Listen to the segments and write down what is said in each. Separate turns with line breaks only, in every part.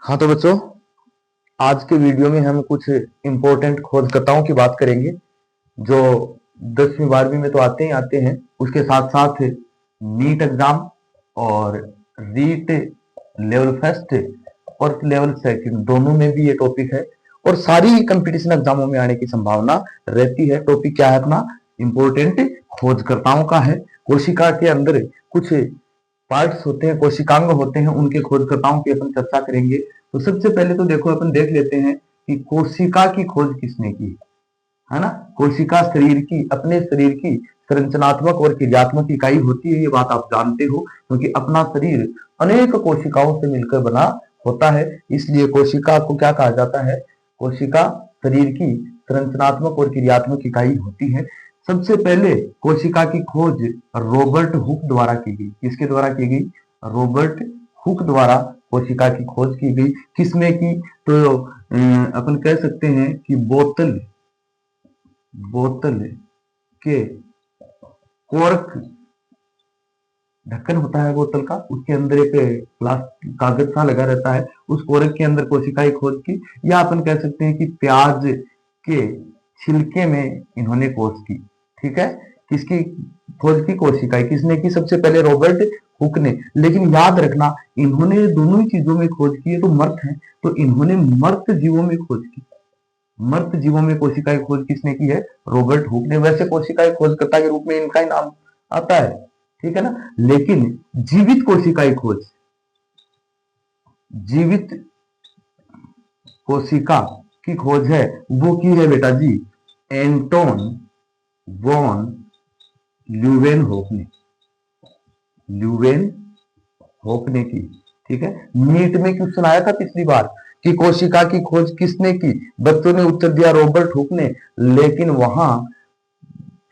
हाँ तो बच्चों, आज के वीडियो में हम कुछ इम्पोर्टेंट खोजकर्ताओं की बात करेंगे जो 10वीं 12वीं में तो आते ही आते हैं। उसके साथ साथ नीट एग्जाम और रीट लेवल फर्स्ट और लेवल सेकंड दोनों में भी ये टॉपिक है और सारी कंपटीशन एग्जामों में आने की संभावना रहती है। टॉपिक क्या है अपना? इम्पोर्टेंट खोजकर्ताओं का है। कोशिका के अंदर कुछ पार्ट्स होते हैं, कोशिकांग होते हैं, उनके खोजकर्ताओं की अपन चर्चा करेंगे। तो सबसे पहले तो देखो अपन देख लेते हैं कि कोशिका की खोज किसने की, है ना। कोशिका शरीर की, अपने शरीर की संरचनात्मक और क्रियात्मक इकाई होती है, ये बात आप जानते हो, क्योंकि अपना शरीर अनेक कोशिकाओं से मिलकर बना होता है। इसलिए कोशिका को क्या कहा जाता है? कोशिका शरीर की संरचनात्मक और क्रियात्मक इकाई होती है। सबसे पहले कोशिका की खोज रॉबर्ट हुक द्वारा की गई। किसके द्वारा की गई? रॉबर्ट हुक द्वारा कोशिका की खोज की गई। किसने की? तो अपन कह सकते हैं कि बोतल के कोर्क, ढक्कन होता है बोतल का, उसके अंदर एक प्लास्टिक कागज सा लगा रहता है, उस कोरक के अंदर कोशिकाएं खोज की। या अपन कह सकते हैं कि प्याज के छिलके में इन्होंने खोज की। ठीक है, किसकी खोज की? कोशिकाएं। किसने की? सबसे पहले रॉबर्ट हुक ने। लेकिन याद रखना, इन्होंने दोनों ही चीजों में खोज की है तो मर्त है, तो इन्होंने मर्त जीवों में खोज की। मर्त जीवों में कोशिकाएं खोज किसने की है? रॉबर्ट हुक ने। वैसे कोशिकाएं खोजकर्ता के रूप में इनका ही नाम आता है, ठीक है ना। लेकिन जीवित कोशिकाएं खोज, जीवित कोशिका की खोज है वो की है बेटा जी एंटोन वॉन ल्यूवेनहोफ ने। ल्यूवेनहोफ ने की। ठीक है, नीट में क्वेश्चन आया था पिछली बार कि कोशिका की खोज किसने की? बच्चों ने उत्तर दिया रॉबर्ट हुक ने, लेकिन वहां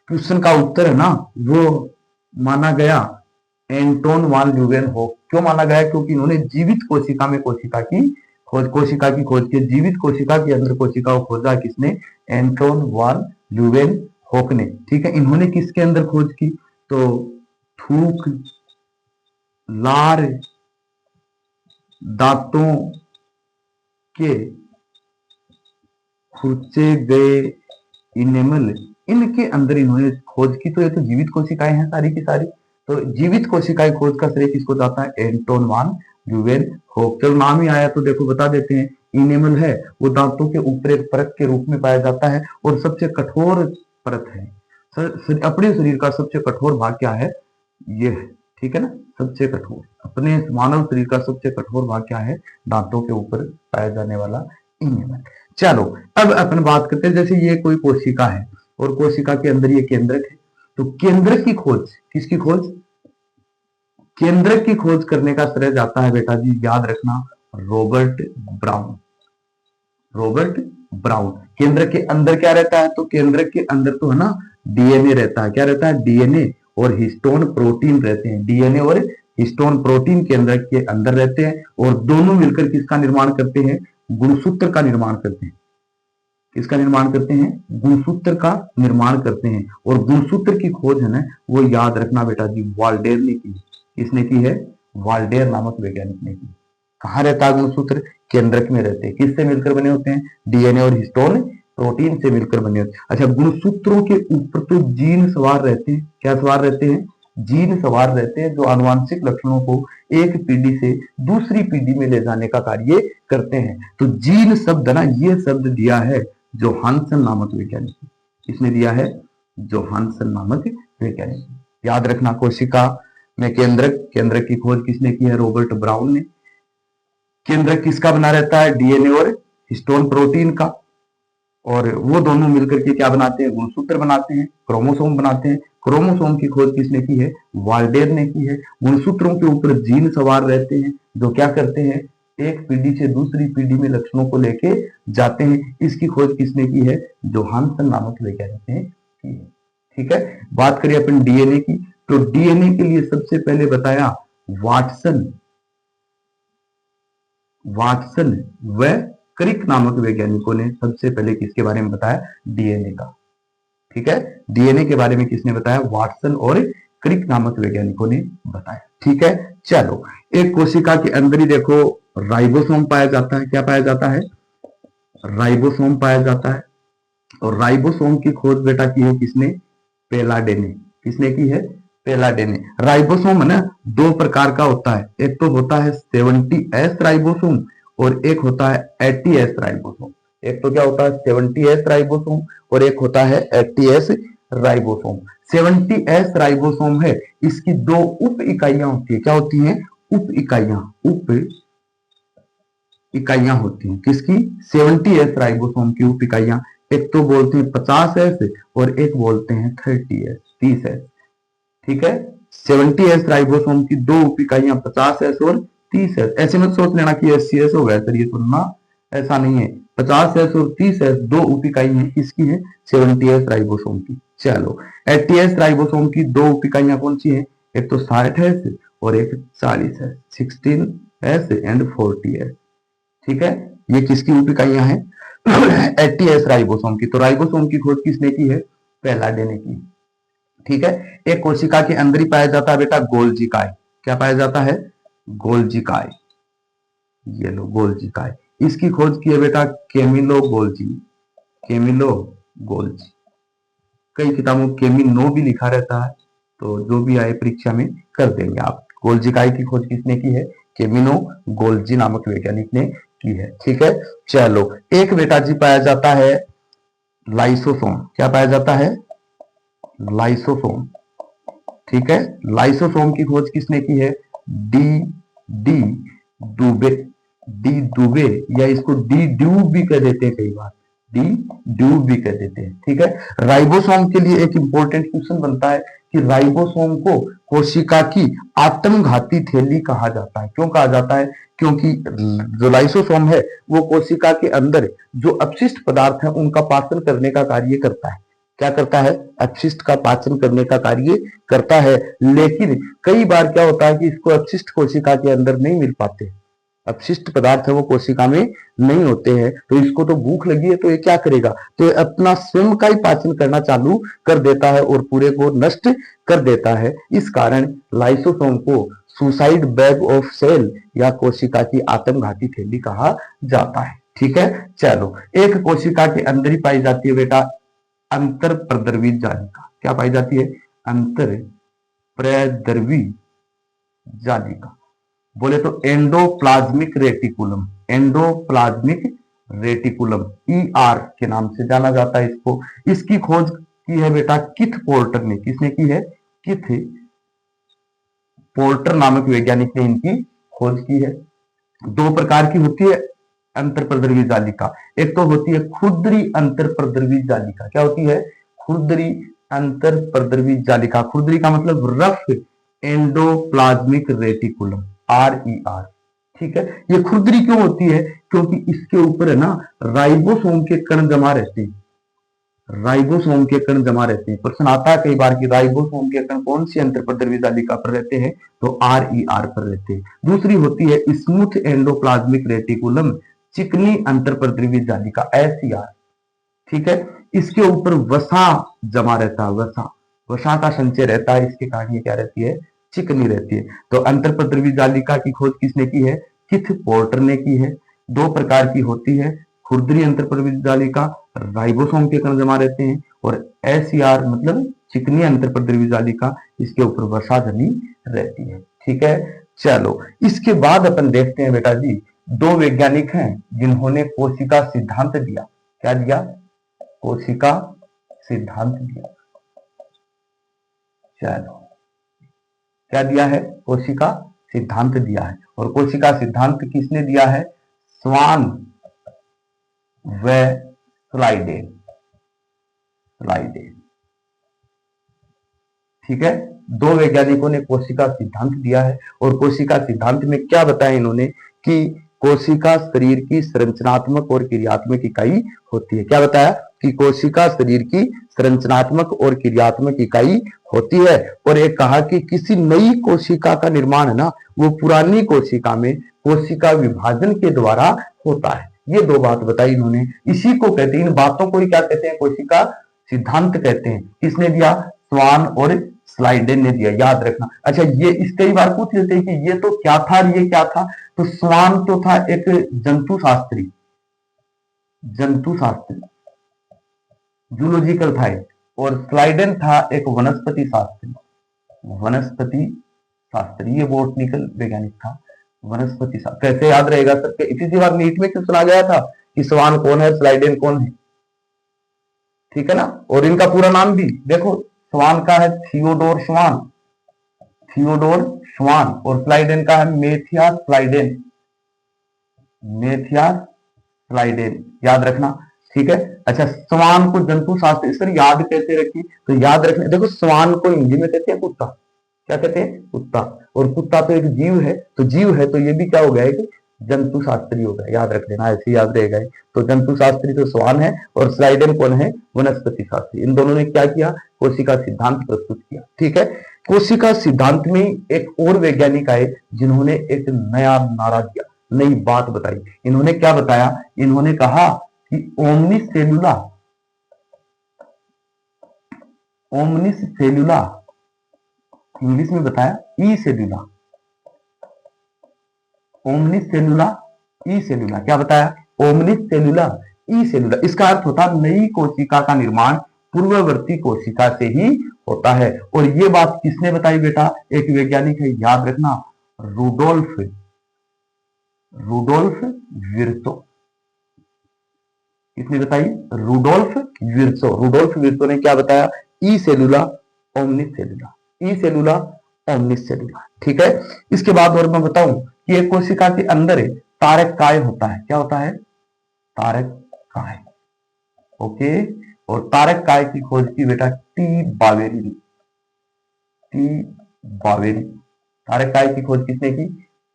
क्वेश्चन का उत्तर है ना वो माना गया एंटोन वान ल्यूवेनहोफ। क्यों माना गया? क्योंकि इन्होंने जीवित कोशिका में कोशिका की खोज की। जीवित कोशिका के अंदर कोशिका को खोजा किसने? एंटोन वान ल्यूवेनहोफ ने। ठीक है, इन्होंने किसके अंदर खोज की? तो थूक, लार, दांतों के खुरचे गए इनेमल, इनके अंदर इन्होंने खोज की। तो ये तो जीवित कोशिकाएं हैं सारी की सारी। तो जीवित कोशिकाएं खोज का श्रेय किसको जाता है? एंटोन वान ल्यूवेनहोफ। चलो नाम ही आया तो देखो बता देते हैं। इनेमल है वो दांतों के ऊपर एक परत के रूप में पाया जाता है और सबसे कठोर परत है। अपने शरीर का सबसे कठोर भाग क्या है? ये है, ठीक है ना। सबसे कठोर, अपने मानव शरीर का सबसे कठोर भाग क्या है? दांतों के ऊपर पाया जाने वाला इनेमल। चलो अब अपन बात करते हैं, जैसे ये कोई कोशिका है और कोशिका के अंदर ये केंद्रक है, तो केंद्रक की खोज, किसकी खोज? केंद्रक की खोज करने का श्रेय जाता है बेटा जी, याद रखना, रॉबर्ट ब्राउन। Robert brown. केंद्र के अंदर क्या रहता है? तो केंद्र के अंदर तो है ना डीएनए रहता है। क्या रहता है? डीएनए और हिस्टोन प्रोटीन रहते हैं। डीएनए और हिस्टोन प्रोटीन केंद्र के अंदर रहते हैं और दोनों मिलकर किसका निर्माण करते हैं? गुणसूत्र का निर्माण करते हैं। किसका निर्माण करते हैं? गुणसूत्र का निर्माण करते हैं। और गुणसूत्र की खोज है ना वो याद रखना बेटा जी वाल्डेर ने की। किसने की है? वाल्डेर नामक वैज्ञानिक ने की। कहाँ रहता है गुणसूत्र? केंद्रक में रहते हैं। किससे मिलकर बने होते हैं? डीएनए और हिस्टोन प्रोटीन से मिलकर बने होते हैं। अच्छा, गुणसूत्रों के ऊपर तो जीन सवार रहते हैं। क्या सवार रहते हैं? जीन सवार रहते हैं, जो आनुवांशिक लक्षणों को एक पीढ़ी से दूसरी पीढ़ी में ले जाने का कार्य करते हैं। तो जीन शब्द ना, ये शब्द दिया है जोहानसन नामक वैज्ञानिक ने। किसने दिया है? जोहानसन नामक वैज्ञानिक। याद रखना, कोशिका में केंद्रक की खोज किसने की है? रॉबर्ट ब्राउन ने। केंद्रक किसका बना रहता है? डीएनए और हिस्टोन प्रोटीन का। और वो दोनों मिलकर के क्या बनाते हैं? गुणसूत्र बनाते हैं, क्रोमोसोम बनाते हैं। क्रोमोसोम की खोज किसने की है? वाल्डेर ने की है। गुणसूत्रों के ऊपर जीन सवार रहते हैं जो क्या करते हैं? एक पीढ़ी से दूसरी पीढ़ी में लक्षणों को लेके जाते हैं। इसकी खोज किसने की है? जोहानसन नामक वैज्ञानिक ने की है। ठीक है, बात करें अपन डीएनए की, तो डीएनए के लिए सबसे पहले बताया वाटसन व क्रिक नामक वैज्ञानिकों ने सबसे पहले किसके बारे में बताया? डीएनए का। ठीक है, डीएनए के बारे में किसने बताया? वाटसन और क्रिक नामक वैज्ञानिकों ने बताया। ठीक है, चलो एक कोशिका के अंदर ही देखो राइबोसोम पाया जाता है। क्या पाया जाता है? राइबोसोम पाया जाता है। और राइबोसोम की खोज बेटा की है किसने? पेलाडे ने। किसने की है? पेलाडे ने। राइबोसोम है ना, दो प्रकार का होता है। एक तो होता है 70S राइबोसोम और एक होता है 80S राइबोसोम। एक तो क्या होता है 70S राइबोसोम और एक होता है 80S राइबोसोम। 70S राइबोसोम है, इसकी दो उप इकाइयां होती है। क्या होती हैं? उप इकाइयां। उप इकाइयां होती हैं किसकी? 70S राइबोसोम की उप इकाइयां। एक तो बोलते हैं 50S और एक बोलते हैं 30S, 30S। ठीक है, 70S राइबोसोम की दो उप इकाइयां 50S और 30S। ऐसे मत सोच लेना कि 80S होगा सर, ये सुनना, ऐसा नहीं है। 50S और 30S दो उप इकाई हैं, किसकी है? 70S राइबोसोम की। चलो 80S राइबोसोम की दो उप इकाइयां कौन सी है? एक तो 60S और एक 40S, 16S एंड 40S। ठीक है, ये किसकी उप इकाइयां हैं? 80S राइबोसोम की। तो राइबोसोम की खोज किसने की है? पेलाडे ने की। ठीक है, एक कोशिका के अंदर ही पाया जाता है बेटा गोल्जिकाय। क्या पाया जाता है? गोल्जिकाय। ये लो गोल्जिकाय। इसकी खोज की है बेटा केमिलो गोल्जी। Camillo Golgi. कई किताबों में केमिनो भी लिखा रहता है, तो जो भी आए परीक्षा में कर देंगे आप। गोल्जिकाय की खोज किसने की है? केमिनो गोल्जी नामक वैज्ञानिक ने की है। ठीक है, चलो एक बेटा जी पाया जाता है लाइसोसोम। क्या पाया जाता है? लाइसोसोम। ठीक है, लाइसोसोम की खोज किसने की है? डी डी डूबे। डी डूबे या इसको डी ड्यूब भी कह देते हैं, कई बार डी ड्यूब भी कह देते हैं। ठीक है, राइबोसोम के लिए एक इंपॉर्टेंट क्वेश्चन बनता है कि राइबोसोम को कोशिका की आत्मघाती थैली कहा जाता है। क्यों कहा जाता है? क्योंकि जो लाइसोसोम है वो कोशिका के अंदर जो अपशिष्ट पदार्थ है उनका पाचन करने का कार्य करता है। क्या करता है? अपशिष्ट का पाचन करने का कार्य करता है। लेकिन कई बार क्या होता है कि इसको अपशिष्ट कोशिका के अंदर नहीं मिल पाते। अपशिष्ट पदार्थ है वो कोशिका में नहीं होते हैं, तो इसको तो भूख लगी है, तो ये क्या करेगा? तो ये अपना स्वयं का ही पाचन करना चालू कर देता है और पूरे को नष्ट कर देता है। इस कारण लाइसोसोम को सुसाइड बैग ऑफ सेल या कोशिका की आत्मघाती थैली कहा जाता है। ठीक है, चलो एक कोशिका के अंदर ही पाई जाती है बेटा अंतर प्रद्रवी जालिका। क्या पाई जाती है? अंतर प्रद्रवी जालिका। बोले तो endoplasmic reticulum. Endoplasmic reticulum ER के नाम से जाना जाता है इसको। इसकी खोज की है बेटा किथ पोर्टर ने। किसने की है? किथ पोर्टर नामक वैज्ञानिक ने इनकी खोज की है। दो प्रकार की होती है अंतर प्रद्रवी जालिका। एक तो होती है खुरदरी अंतर प्रद्रवी जालिका। क्या होती है? खुरदरी अंतर प्रद्रवी जालिका। खुरदरी का मतलब रफ एंडोप्लाज्मिक रेटिकुलम, RER। ठीक है, ये खुरदरी क्यों होती है? क्योंकि इसके ऊपर है ना राइबोसोम के कण जमा रहते हैं। राइबोसोम के कण जमा रहते हैं। प्रश्न आता है कई बार कि राइबोसोम के कण कौन सी अंतर प्रद्रवी जालिका पर रहते हैं? तो RER पर रहते हैं। दूसरी होती है स्मूथ एंडोप्लाज्मिक रेटिकुलम, चिकनी अंतर प्रद्रवी जालिका, SER। ठीक है, इसके ऊपर वसा जमा रहता है। वसा, वसा का संचय रहता है, इसके कारण ये क्या रहती है? चिकनी रहती है। तो अंतर प्रद्रवी जालिका की खोज किसने की है? किथ पोर्टर ने की है। दो प्रकार की होती है, खुरदरी अंतर प्रद्रवी जालिका, राइबोसोम के कण जमा रहते हैं, और SER मतलब चिकनी अंतर प्रद्रवी जालिका, इसके ऊपर वसा जमी रहती है। ठीक है, चलो इसके बाद अपन देखते हैं बेटा जी दो वैज्ञानिक हैं जिन्होंने कोशिका सिद्धांत दिया। क्या दिया? कोशिका सिद्धांत दिया। चलो क्या दिया है? कोशिका सिद्धांत दिया है। और कोशिका सिद्धांत किसने दिया है? स्वान व स्लाइडेन। स्लाइडेन। ठीक है, दो वैज्ञानिकों ने कोशिका सिद्धांत दिया है। और कोशिका सिद्धांत में क्या बताया इन्होंने कि कोशिका शरीर की संरचनात्मक और क्रियात्मक इकाई होती है। क्या बताया? कि कोशिका शरीर की संरचनात्मक और क्रियात्मक इकाई होती है। और एक कहा कि किसी नई कोशिका का निर्माण है ना वो पुरानी कोशिका में कोशिका विभाजन के द्वारा होता है। ये दो बात बताई इन्होंने। इसी को कहते हैं, इन बातों को ही क्या कहते हैं? कोशिका सिद्धांत कहते हैं। किसने दिया? स्वान और स्लाइडेन ने दिया, याद रखना। अच्छा, ये इस कई बार पूछ लेते हैं कि ये तो क्या था और ये क्या था। तो स्वान तो था एक जंतु शास्त्री, जंतु शास्त्री जूलॉजिकल था एक, और स्लाइडेन था एक वनस्पति शास्त्री, वनस्पति शास्त्री, ये बोटनिकल वैज्ञानिक था, वनस्पति शास्त्र। कैसे याद रहेगा सबके? इसी बार नीट में क्यों सुना गया था कि स्वान कौन है, स्लाइडेन कौन है, ठीक है ना। और इनका पूरा नाम भी देखो, स्वान का है थियोडोर स्वान, थियोडोर स्वान, और स्लाइडेन का है मेथियास स्लाइडेन, मेथियास स्लाइडेन, याद रखना, ठीक है। अच्छा, स्वान को जंतु शास्त्र सर याद कैसे रखी, तो याद रखना, देखो स्वान को हिंदी में कहते हैं कुत्ता, क्या कहते हैं, कुत्ता, और कुत्ता तो एक जीव है, तो जीव है तो ये भी क्या हो गया है, जंतु शास्त्री हो गया, याद रख लेना, ऐसे याद रहेगा। तो जंतु शास्त्री तो स्वान है, और स्लाइडेन कौन है, वनस्पति शास्त्री। इन दोनों ने क्या किया, कोशिका सिद्धांत प्रस्तुत किया, ठीक है। कोशिका सिद्धांत में एक और वैज्ञानिक आए जिन्होंने एक नया नारा दिया, नई बात बताई। इन्होंने क्या बताया, इन्होंने कहा कि ओमनिस सेलुला, ओमनिस सेलुला, इंग्लिश में बताया ई सेलुला, ओमनिस सेलुला ई सेलुला, क्या बताया, ओमनिस सेलुला ई सेलुला। इसका अर्थ होता है नई कोशिका का निर्माण पूर्ववर्ती कोशिका से ही होता है। और ये बात किसने बताई बेटा, एक वैज्ञानिक है, याद रखना, रूडोल्फ, रूडोल्फ विर्सो। किसने बताई, रूडोल्फ विर्सो। रूडोल्फ विर्सो ने क्या बताया, ई सेलुला ओमनिस सेलुला, ई सेलुला ओमनिस सेलुला, ठीक है। इसके बाद और मैं बताऊं कि एक कोशिका के अंदर तारक काय होता है, क्या होता है, तारक काय, ओके। और तारक काय की खोज की बेटा टी बावेरी ने, टी बावेरी, तारक काय की खोज किसने की,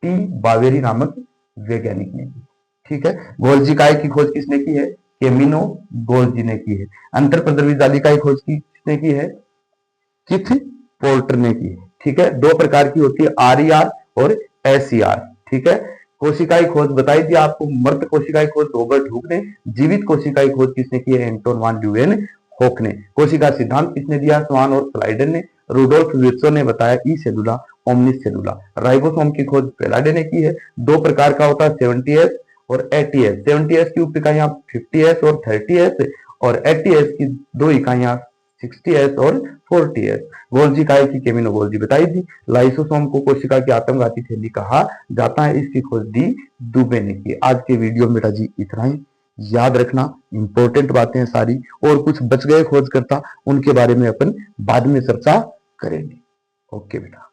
टी बावेरी नामक वैज्ञानिक ने की, ठीक है। गोल्जी काय की खोज किसने की है, केमिनो गोल्जी ने की है। अंतर प्रद्रवी जाली की खोज किसने की है, किथ पोर्टर ने की है, ठीक है। दो प्रकार की होती है, आरईआर और एसईआर, ठीक है। कोशिकाई खोज बताई थी आपको, मृत कोशिकाई खोज रॉबर्ट हुक ने, जीवित कोशिकाई खोज किसने की है, एंटोन वान ल्यूवेन होक ने। कोशिका सिद्धांत किसने दिया, स्वान और स्लाइडन ने। रूडोल्फ विर्सो ने बताया ई सेलुला ओमनिस सेलुला। राइबोसोम की खोज पेलाडे ने की है। दो प्रकार का होता है, 70S और 80S। 70S की उप इकाइयां 50S और 30S, और 80S की दो इकाइयां 60S और 40S। गोल्जी काय की केमिनो गोल्जी बताई थी। लाइसोसोम को कोशिका की आत्मघाती थैली कहा जाता है, इसकी खोज दी दुबे ने की। आज के वीडियो में बेटा जी इतना ही, याद रखना, इंपॉर्टेंट बातें हैं सारी, और कुछ बच गए खोजकर्ता, उनके बारे में अपन बाद में चर्चा करेंगे। ओके बेटा।